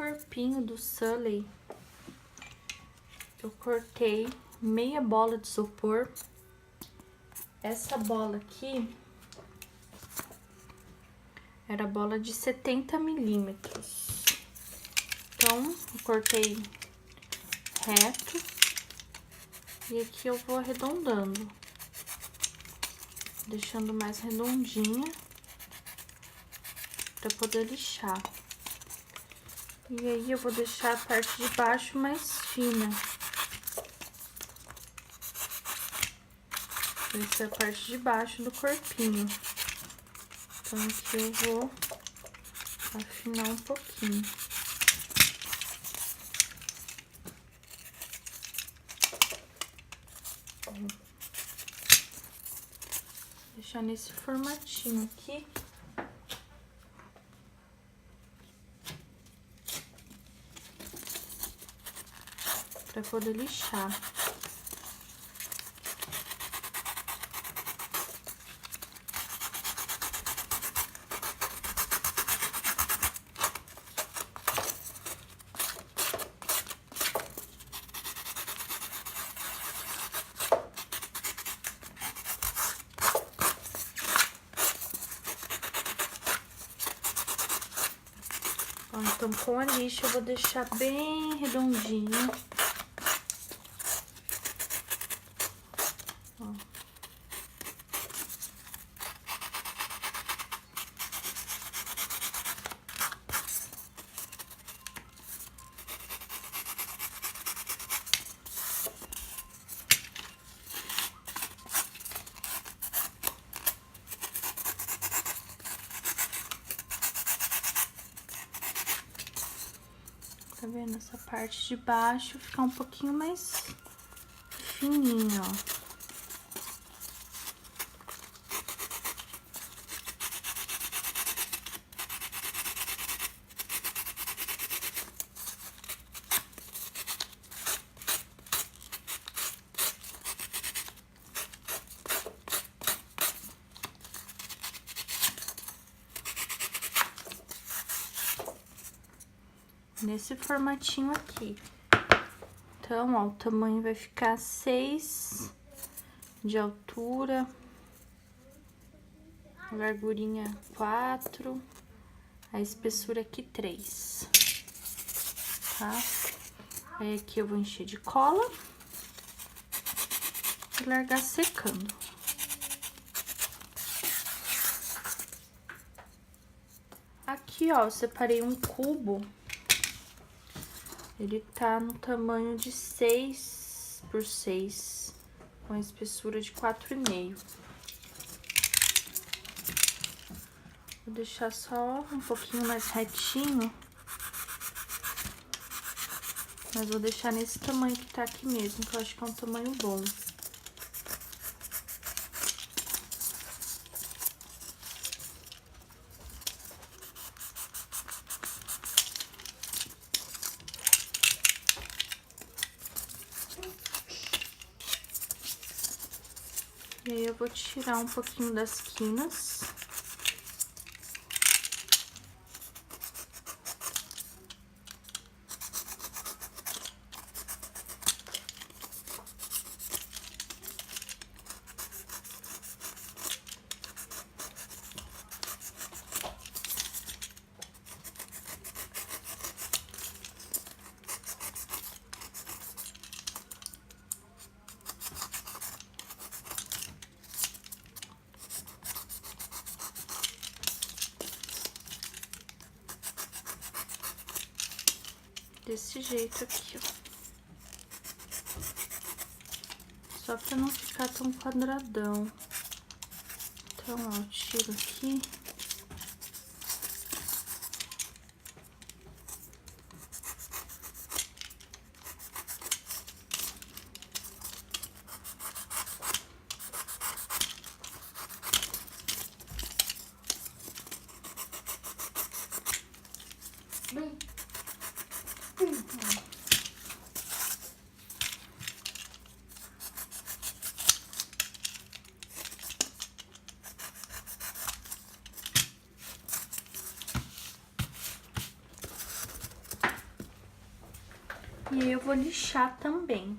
corpinho do Sully, eu cortei meia bola de isopor. Essa bola aqui era bola de 70 milímetros. Então, eu cortei reto e aqui eu vou arredondando, deixando mais redondinha para poder lixar. E aí, eu vou deixar a parte de baixo mais fina. Essa é a parte de baixo do corpinho. Então, aqui eu vou afinar um pouquinho. Vou deixar nesse formatinho aqui. Pra poder lixar. Então, com a lixa, eu vou deixar bem redondinho. Ó. Tá vendo? Essa parte de baixo ficar um pouquinho mais fininha, ó. Nesse formatinho aqui. Então, ó, o tamanho vai ficar 6 de altura, a largurinha 4, a espessura aqui 3, tá? Aí, aqui eu vou encher de cola e largar secando. Aqui, ó, eu separei um cubo. Ele tá no tamanho de 6 por 6, com a espessura de 4,5. Vou deixar só um pouquinho mais retinho, mas vou deixar nesse tamanho que tá aqui mesmo, que eu acho que é um tamanho bom. E aí, eu vou tirar um pouquinho das quinas. Desse jeito aqui, ó. Só pra não ficar tão quadradão. Então, ó, eu tiro aqui. E eu vou lixar também.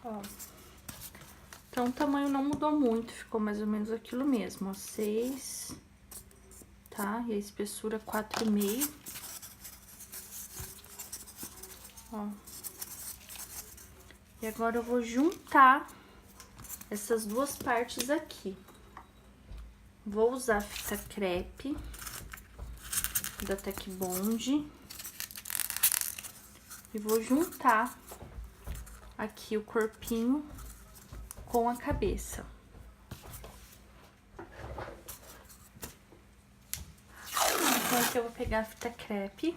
Ó. Então, o tamanho não mudou muito, ficou mais ou menos aquilo mesmo, ó, 6, tá? E a espessura 4,5. Ó. E agora eu vou juntar essas duas partes aqui. Vou usar fita crepe da Tec Bond. E vou juntar aqui o corpinho com a cabeça. Então, aqui eu vou pegar a fita crepe.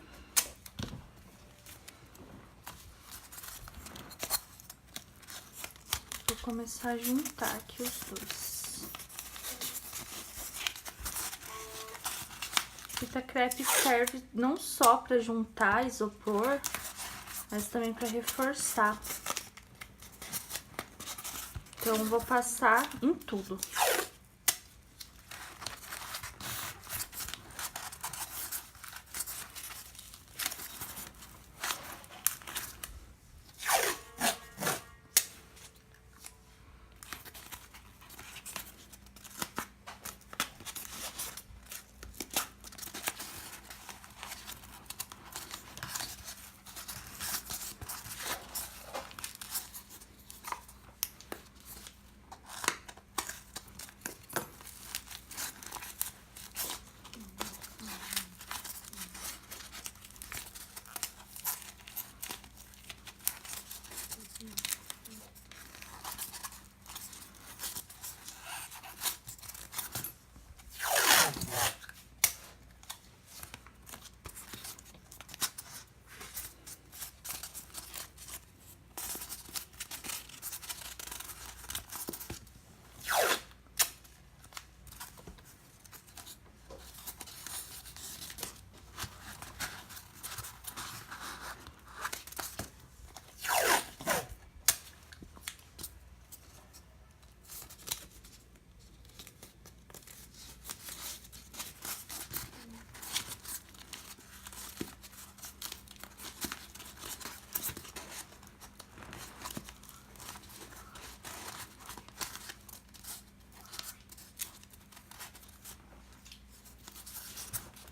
Vou começar a juntar aqui os dois. Fita crepe serve não só para juntar isopor, mas também para reforçar. Então, vou passar em tudo.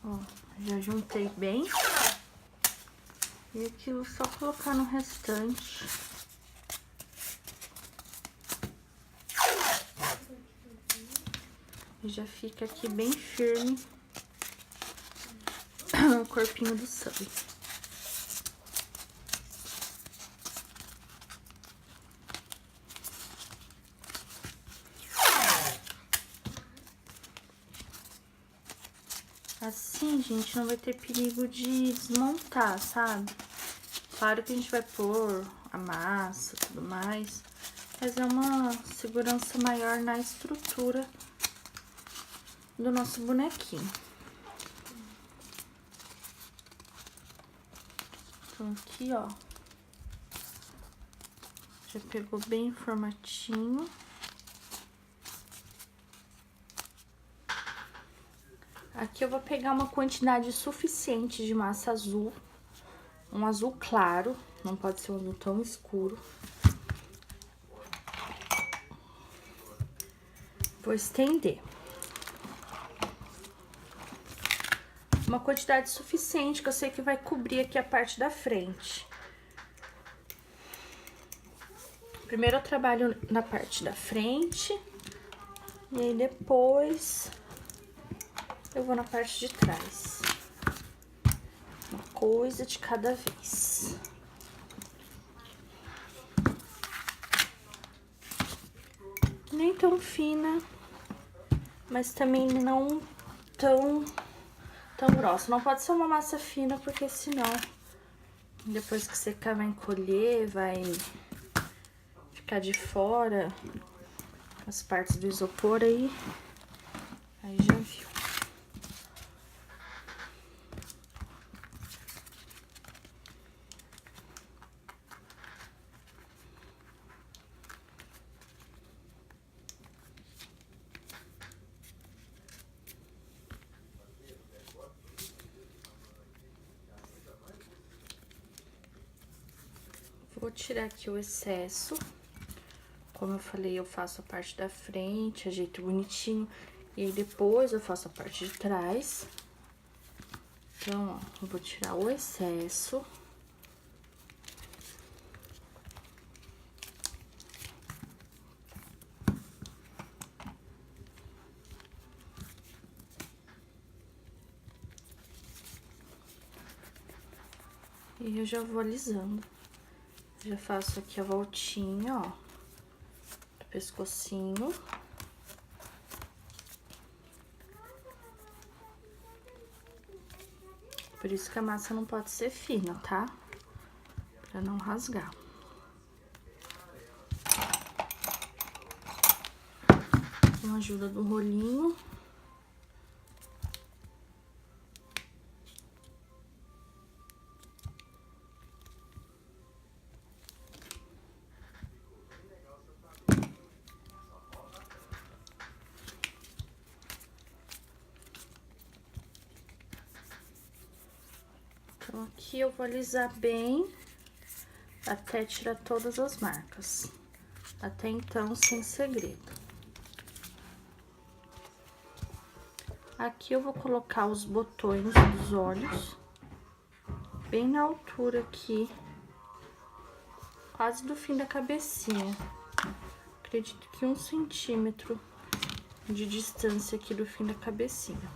Ó, já juntei bem. E aqui eu vou só colocar no restante. E já fica aqui bem firme o corpinho do Sully. Assim, gente, não vai ter perigo de desmontar, sabe? Claro que a gente vai pôr a massa e tudo mais, mas é uma segurança maior na estrutura do nosso bonequinho. Então, aqui, ó, já pegou bem o formatinho. Aqui eu vou pegar uma quantidade suficiente de massa azul, um azul claro, não pode ser um azul tão escuro. Vou estender. Uma quantidade suficiente, que eu sei que vai cobrir aqui a parte da frente. Primeiro eu trabalho na parte da frente. E aí depois eu vou na parte de trás. Uma coisa de cada vez. Nem tão fina, mas também não tão grossa. Não pode ser uma massa fina, porque senão depois que secar vai encolher, vai ficar de fora as partes do isopor aí já viu. Vou tirar aqui o excesso. Como eu falei, eu faço a parte da frente, ajeito bonitinho. E aí depois eu faço a parte de trás. Então, ó, eu vou tirar o excesso. E eu já vou alisando. Já faço aqui a voltinha, ó, do pescocinho. Por isso que a massa não pode ser fina, tá? Pra não rasgar. Com a ajuda do rolinho. Então, aqui eu vou alisar bem até tirar todas as marcas. Até então, sem segredo. Aqui eu vou colocar os botões dos olhos bem na altura aqui, quase do fim da cabecinha. Acredito que 1 centímetro de distância aqui do fim da cabecinha.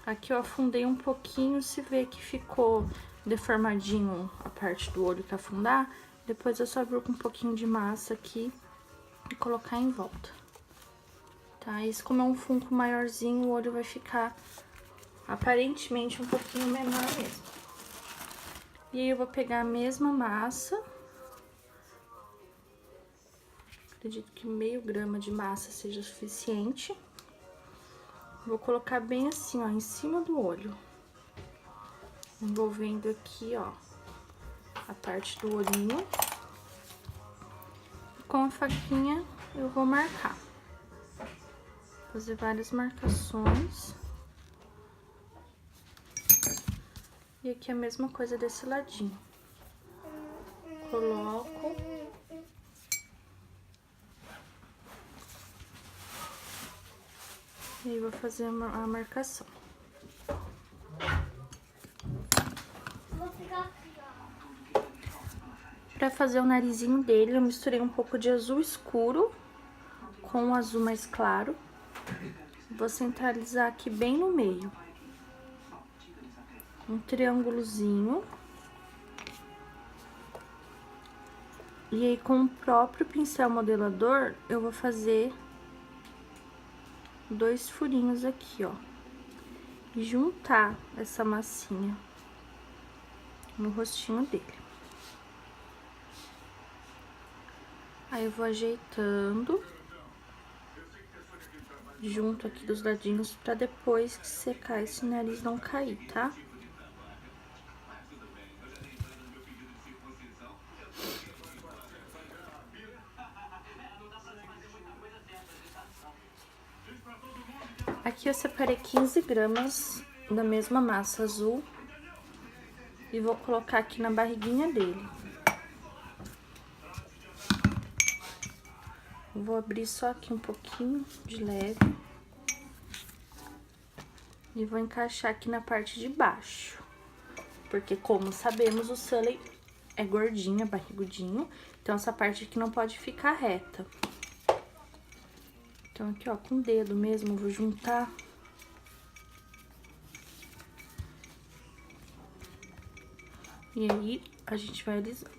Aqui eu afundei um pouquinho, se vê que ficou deformadinho a parte do olho que afundar, depois eu só abro com um pouquinho de massa aqui e colocar em volta. Tá? Isso, como é um funko maiorzinho, o olho vai ficar aparentemente um pouquinho menor mesmo. E aí eu vou pegar a mesma massa. Acredito que meio grama de massa seja suficiente. Vou colocar bem assim, ó, em cima do olho. Envolvendo aqui, ó, a parte do olhinho. Com a faquinha eu vou marcar. Fazer várias marcações. E aqui a mesma coisa desse ladinho. Coloco. E aí vou fazer a marcação. Pra fazer o narizinho dele, eu misturei um pouco de azul escuro com o azul mais claro. Vou centralizar aqui bem no meio. Um triângulozinho. E aí, com o próprio pincel modelador, eu vou fazer 2 furinhos aqui, ó. E juntar essa massinha no rostinho dele. Aí eu vou ajeitando junto aqui dos ladinhos pra depois que secar esse nariz não cair, tá? Aqui eu separei 15 gramas da mesma massa azul e vou colocar aqui na barriguinha dele. Vou abrir só aqui um pouquinho de leve e vou encaixar aqui na parte de baixo. Porque, como sabemos, o Sully é gordinho, é barrigudinho. Então, essa parte aqui não pode ficar reta. Então, aqui, ó, com o dedo mesmo, vou juntar. E aí, a gente vai alisando.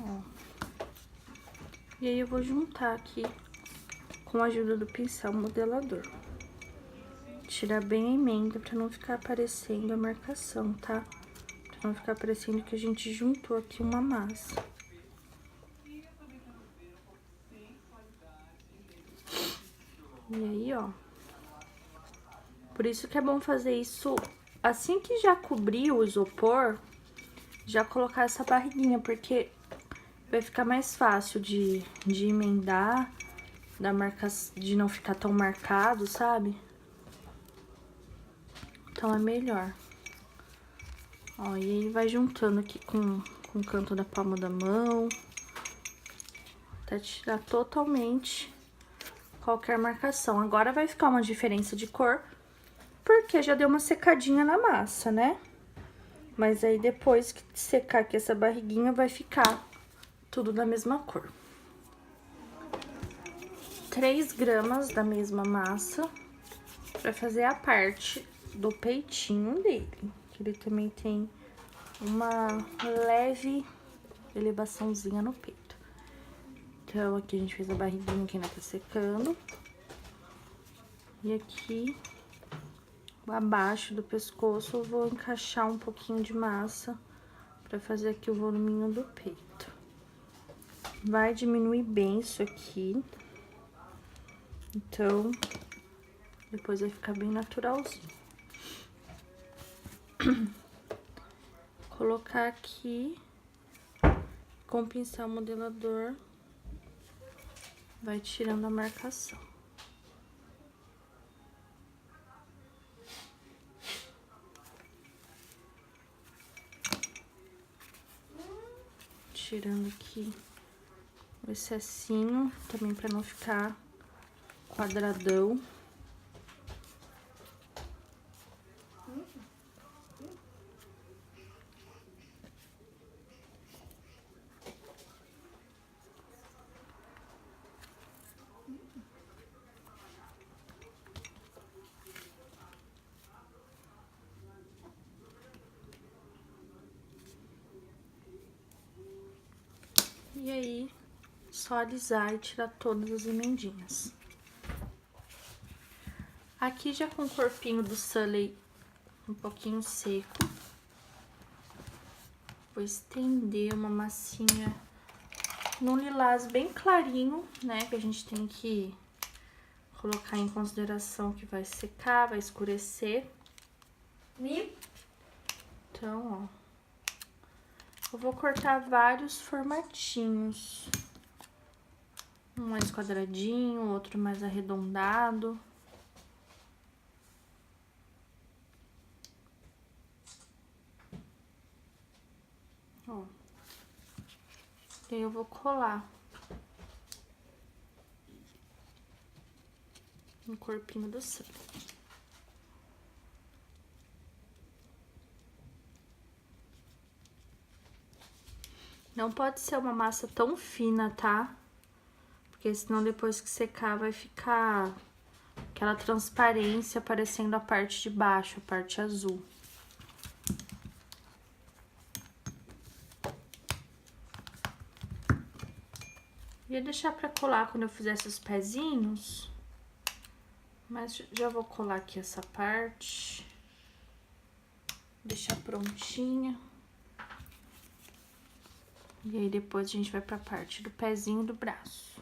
Ó. E aí, eu vou juntar aqui com a ajuda do pincel modelador. Tirar bem a emenda pra não ficar aparecendo a marcação, tá? Pra não ficar parecendo que a gente juntou aqui uma massa. E aí, ó. Por isso que é bom fazer isso assim que já cobrir o isopor, já colocar essa barriguinha, porque vai ficar mais fácil de emendar, de não ficar tão marcado, sabe? Então é melhor. Ó, e aí vai juntando aqui com o canto da palma da mão, até tirar totalmente qualquer marcação. Agora vai ficar uma diferença de cor, porque já deu uma secadinha na massa, né? Mas aí depois que secar aqui essa barriguinha, vai ficar tudo da mesma cor. 3 gramas da mesma massa pra fazer a parte do peitinho dele. Que ele também tem uma leve elevaçãozinha no peito. Então, aqui a gente fez a barriguinha que ainda tá secando. E aqui, abaixo do pescoço, eu vou encaixar um pouquinho de massa pra fazer aqui o voluminho do peito. Vai diminuir bem isso aqui. Então, depois vai ficar bem naturalzinho. Colocar aqui com o pincel modelador, vai tirando a marcação. Tirando aqui o excessinho, também pra não ficar quadradão. E aí, só alisar e tirar todas as emendinhas. Aqui já com o corpinho do Sully um pouquinho seco, vou estender uma massinha num lilás bem clarinho, né? Que a gente tem que colocar em consideração que vai secar, vai escurecer. Então, ó. Eu vou cortar vários formatinhos. Um mais quadradinho, outro mais arredondado. Ó. E aí eu vou colar no corpinho do Sully. Não pode ser uma massa tão fina, tá? Porque senão depois que secar vai ficar aquela transparência aparecendo a parte de baixo, a parte azul. Ia deixar pra colar quando eu fizesse os pezinhos, mas já vou colar aqui essa parte. Deixar prontinha. E aí, depois a gente vai pra parte do pezinho do braço.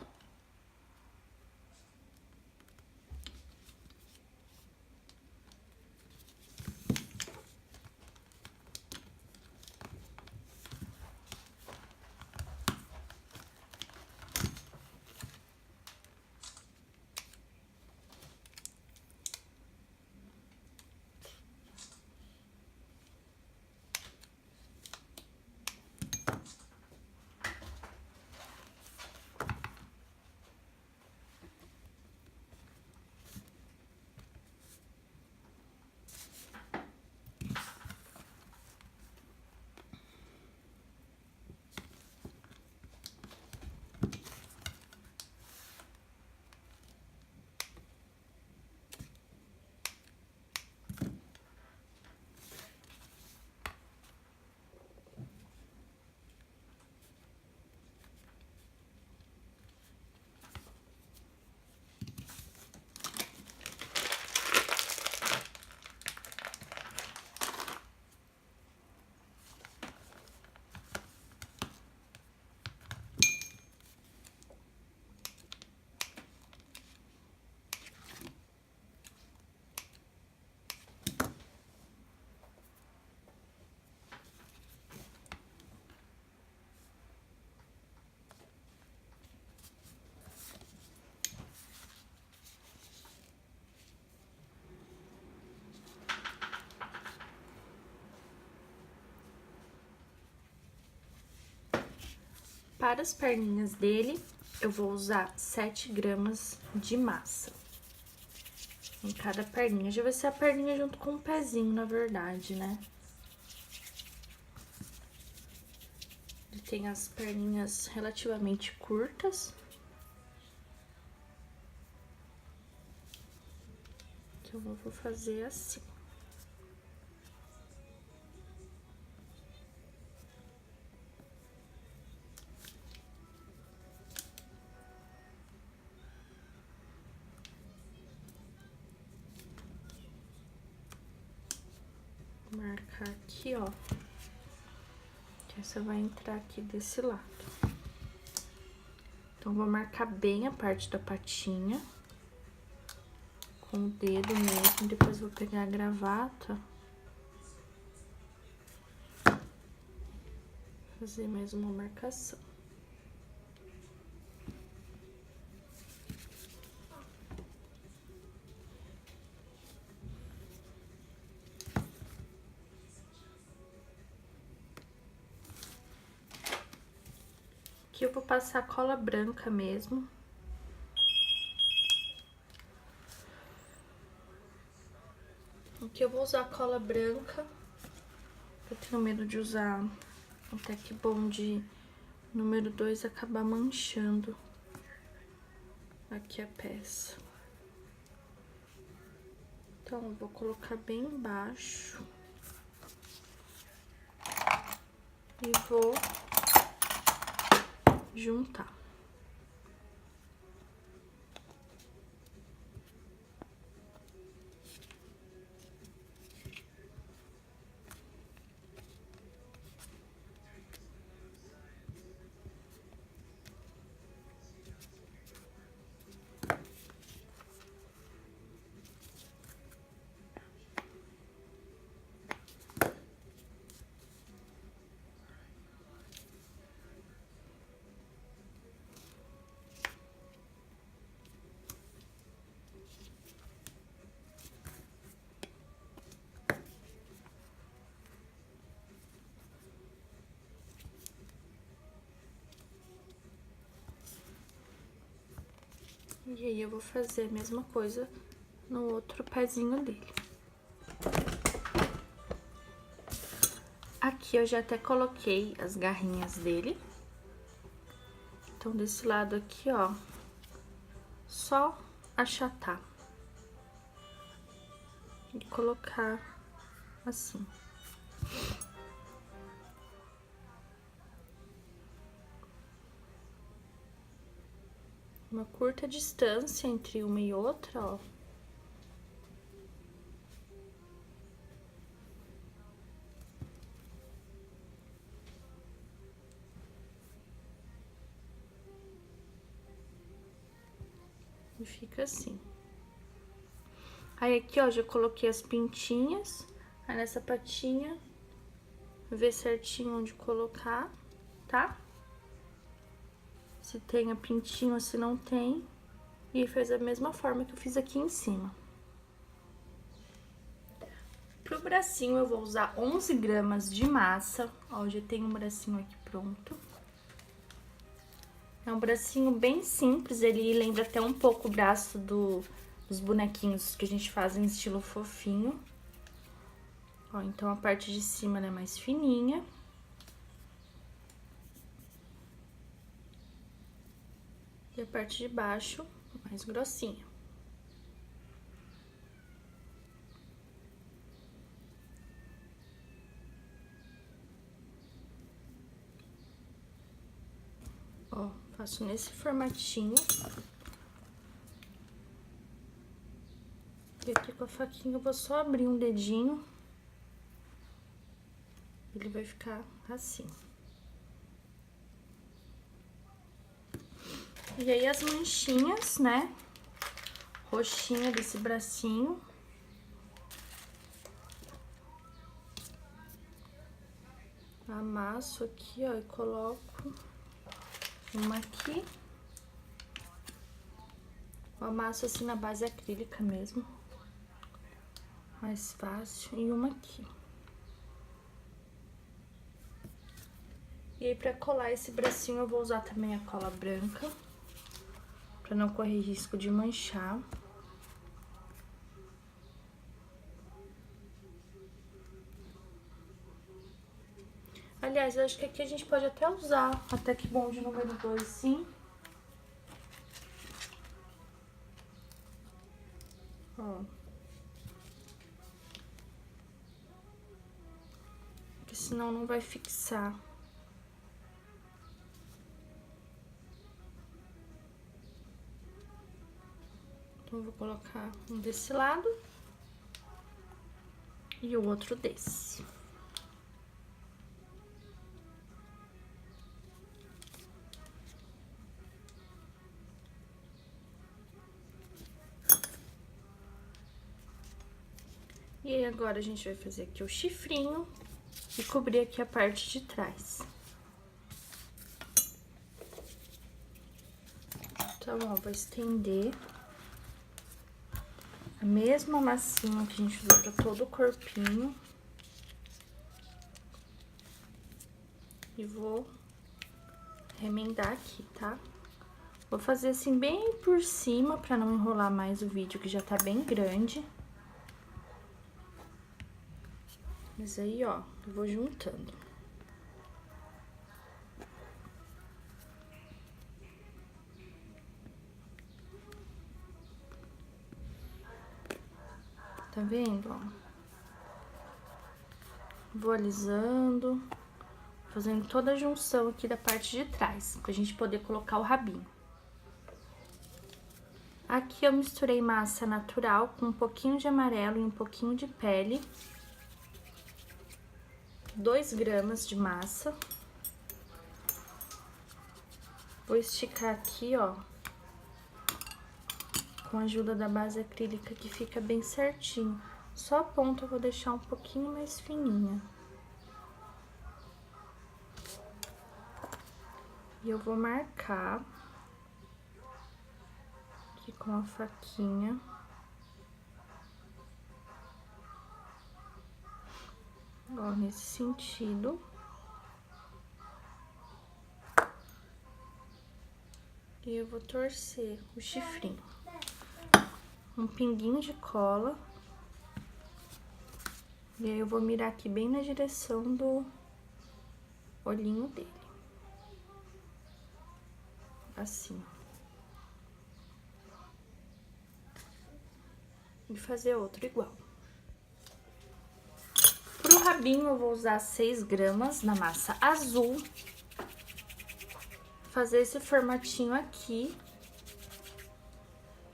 para as perninhas dele, eu vou usar 7 gramas de massa. Em cada perninha. Já vai ser a perninha junto com o pezinho, na verdade, né? Ele tem as perninhas relativamente curtas. Então, eu vou fazer assim. Vou marcar aqui, ó. Que essa vai entrar aqui desse lado. Então, vou marcar bem a parte da patinha. Com o dedo mesmo, depois vou pegar a gravata. Fazer mais uma marcação. Aqui eu vou passar cola branca mesmo. Aqui eu vou usar cola branca. Eu tenho medo de usar um Tec Bond número 2 acabar manchando aqui a peça. Então, eu vou colocar bem embaixo. E vou juntar. E aí, eu vou fazer a mesma coisa no outro pezinho dele. Aqui eu já até coloquei as garrinhas dele. Então, desse lado aqui, ó, só achatar. E colocar assim. Uma curta distância entre uma e outra, ó. E fica assim. Aí, aqui, ó, já coloquei as pintinhas. Aí, nessa patinha, ver certinho onde colocar, tá? Se tem a pintinho ou se não tem. E fez a mesma forma que eu fiz aqui em cima. Pro bracinho, eu vou usar 11 gramas de massa. Ó, já tem um bracinho aqui pronto. É um bracinho bem simples, ele lembra até um pouco o braço dos bonequinhos que a gente faz em estilo fofinho. Ó, então, a parte de cima, ela é mais fininha. E a parte de baixo, mais grossinha. Ó, faço nesse formatinho. E aqui com a faquinha eu vou só abrir um dedinho. Ele vai ficar assim. E aí, as manchinhas, né? Roxinha desse bracinho. Amasso aqui, ó, e coloco uma aqui. Eu amasso assim na base acrílica mesmo. Mais fácil. E uma aqui. E aí, pra colar esse bracinho, eu vou usar também a cola branca, pra não correr risco de manchar. Aliás, eu acho que aqui a gente pode até usar a Tec Bond número 2, sim. Ó. Porque senão não vai fixar. Então, eu vou colocar um desse lado e o outro desse. E aí, agora a gente vai fazer aqui o chifrinho e cobrir aqui a parte de trás. Então, ó, vou estender a mesma massinha que a gente usou pra todo o corpinho. E vou remendar aqui, tá? Vou fazer assim bem por cima pra não enrolar mais o vídeo, que já tá bem grande. Mas aí, ó, eu vou juntando. Tá vendo, ó? Vou alisando, fazendo toda a junção aqui da parte de trás, pra gente poder colocar o rabinho. Aqui eu misturei massa natural com um pouquinho de amarelo e um pouquinho de pele. 2 gramas de massa. Vou esticar aqui, ó, com a ajuda da base acrílica, que fica bem certinho. Só a ponta eu vou deixar um pouquinho mais fininha. E eu vou marcar aqui com a faquinha. Ó, nesse sentido. E eu vou torcer o chifrinho. Um pinguinho de cola. E aí, eu vou mirar aqui bem na direção do olhinho dele. Assim. E fazer outro igual. Pro rabinho, eu vou usar 6 gramas na massa azul. Fazer esse formatinho aqui.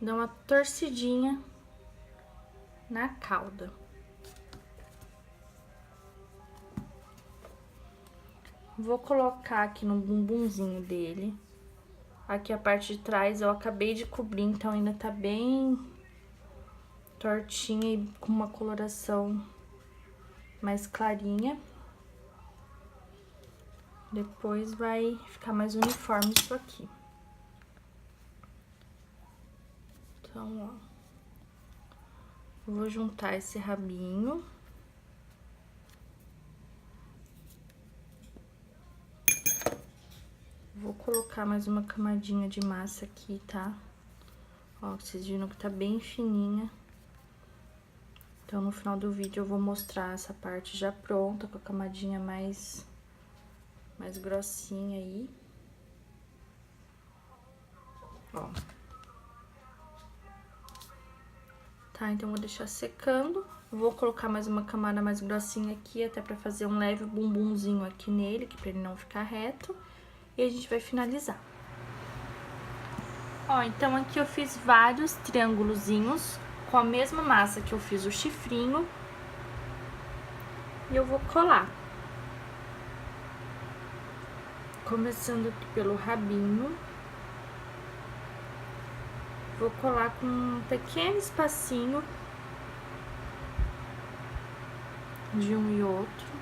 Dar uma torcidinha na cauda. Vou colocar aqui no bumbumzinho dele. Aqui a parte de trás eu acabei de cobrir, então ainda tá bem tortinha e com uma coloração mais clarinha. Depois vai ficar mais uniforme isso aqui. Então, ó, eu vou juntar esse rabinho. Vou colocar mais uma camadinha de massa aqui, tá? Ó, vocês viram que tá bem fininha. Então, no final do vídeo, eu vou mostrar essa parte já pronta, com a camadinha mais grossinha aí. Ó. Tá, então, vou deixar secando. Vou colocar mais uma camada mais grossinha aqui, até pra fazer um leve bumbumzinho aqui nele, que pra ele não ficar reto. E a gente vai finalizar. Ó, então aqui eu fiz vários triângulozinhos com a mesma massa que eu fiz o chifrinho. E eu vou colar. Começando aqui pelo rabinho. Vou colar com um pequeno espacinho de um e outro.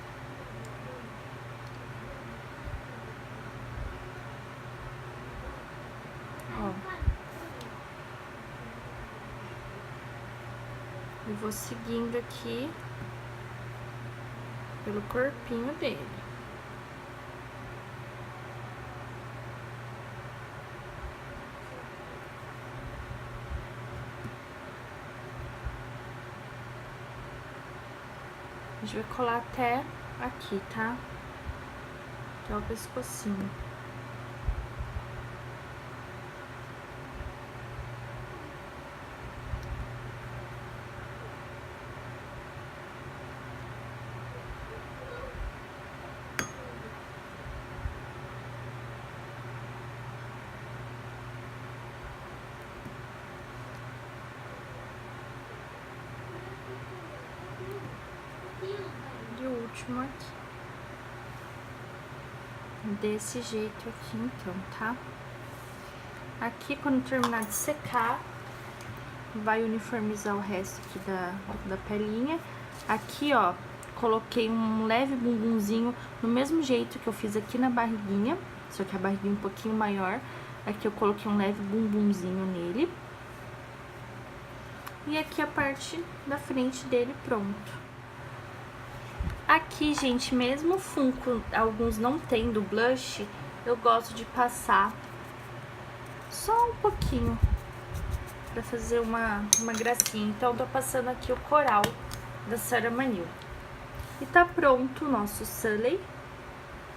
Ó. E vou seguindo aqui pelo corpinho dele. A gente vai colar até aqui, tá? Até o pescocinho. E o último aqui. Desse jeito aqui, então, tá? Aqui, quando terminar de secar, vai uniformizar o resto aqui da pelinha. Aqui, ó, coloquei um leve bumbumzinho, no mesmo jeito que eu fiz aqui na barriguinha, só que a barriguinha um pouquinho maior. Aqui eu coloquei um leve bumbumzinho nele. E aqui a parte da frente dele, pronto. Aqui, gente, mesmo o Funko, alguns não tendo blush, eu gosto de passar só um pouquinho pra fazer uma gracinha. Então, tô passando aqui o coral da Sarah Manil. E tá pronto o nosso Sully.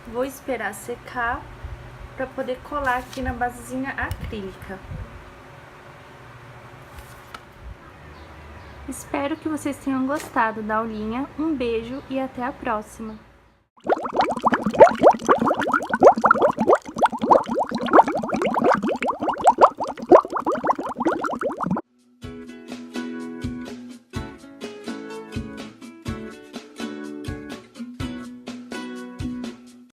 Vou esperar secar pra poder colar aqui na basezinha acrílica. Espero que vocês tenham gostado da aulinha. Um beijo e até a próxima!